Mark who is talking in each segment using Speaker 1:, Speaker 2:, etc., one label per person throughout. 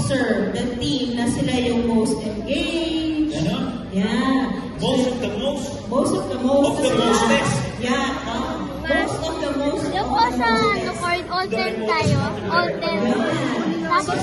Speaker 1: sponsor the team na sila yung most engaged.
Speaker 2: Ano?
Speaker 1: Yeah.
Speaker 2: Most of the most.
Speaker 1: Most of the most.
Speaker 2: Of the mostest.
Speaker 1: Yeah. Most of the most.
Speaker 3: Yung po sa record, all-term tayo. All-term. Tapos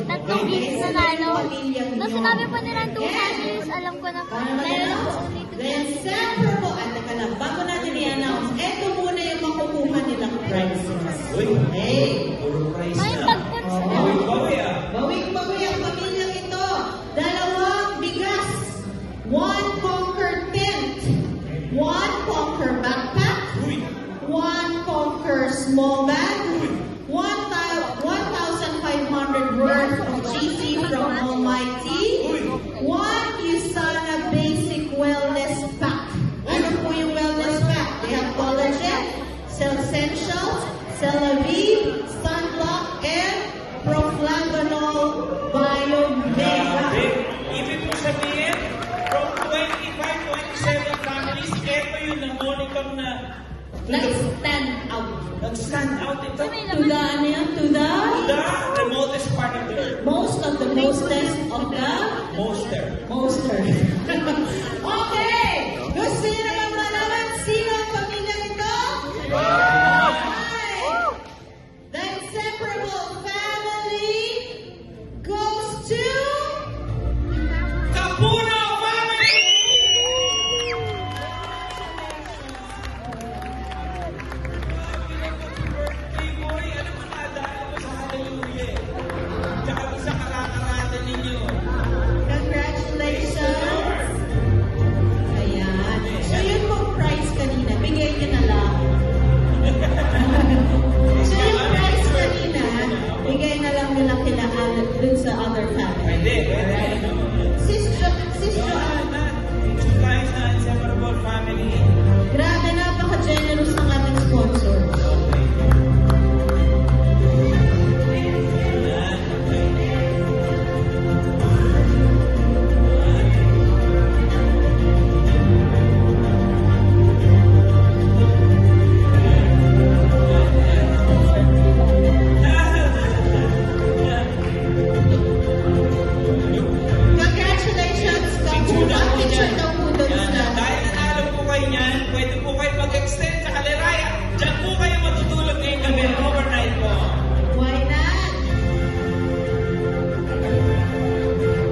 Speaker 3: tatlong weeks na lalo. Nung sinabi po nilang 2 families, alam ko na po. Meron na po only 2
Speaker 1: Then,
Speaker 3: families.
Speaker 1: siyempre po, at teka lang, bago natin i-announce, eto muna yung makukuha nilang prizes.
Speaker 2: Uy,
Speaker 1: Hey!
Speaker 2: puro price
Speaker 3: May
Speaker 2: na.
Speaker 3: pag-puts na.
Speaker 2: Bawi ah.
Speaker 1: Bawing-bawi ang pamilyang ito. 2 bigas, 1 Conquer tent, 1 Conquer backpack,
Speaker 2: Uy,
Speaker 1: 1 Conquer small bag, 1,500 worth of GC from Almighty, 1 Usana Basic Wellness Pack. Ano po yung wellness pack? They have collagen, cell essentials, Celavive, sunblock, and proflavanol biomega.
Speaker 2: grabe. Ibig mo sabihin, from 25, 27 families, ito yung namonikang na
Speaker 1: Nag-stand out.
Speaker 2: nag-stand out ito.
Speaker 3: May
Speaker 1: To the, ano yan? To the
Speaker 2: The remotest part of the earth.
Speaker 1: most of the mostest of the
Speaker 2: Moster.
Speaker 1: Monster. Okay! Gusto niyo naman malaman sino ang pamilyang ito? Alright! The inseparable family goes to...
Speaker 2: Kapuno family! Birthday boy, ano mo nadaan mo sa hallelujah? Tsaka doon sa karakaratan ninyo.
Speaker 1: Congratulations! Ayan. So yung pong prize kanina, bigay niyo na lang. So yung prize kanina, bigay na lang nila kila Alan dun sa other family.
Speaker 2: Pwede, pwede.
Speaker 1: Alright? Sis Joanne,
Speaker 2: Thank you guys na inseparable family.
Speaker 1: grabe, napaka-generous ng ating sponsor. Congratulations, Kapuno. Picture daw po doon sa...
Speaker 2: Dahil nanalo po kayo niyan, pwede po kayo mag-extend sa Kaleraya. Diyan po kayo matutulog ngayong gabi, overnight po.
Speaker 1: Why not?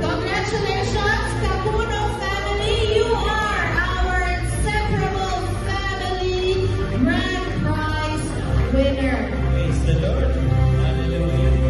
Speaker 1: Congratulations, Kapuno family. You are our inseparable family grand prize winner.
Speaker 2: Praise the Lord.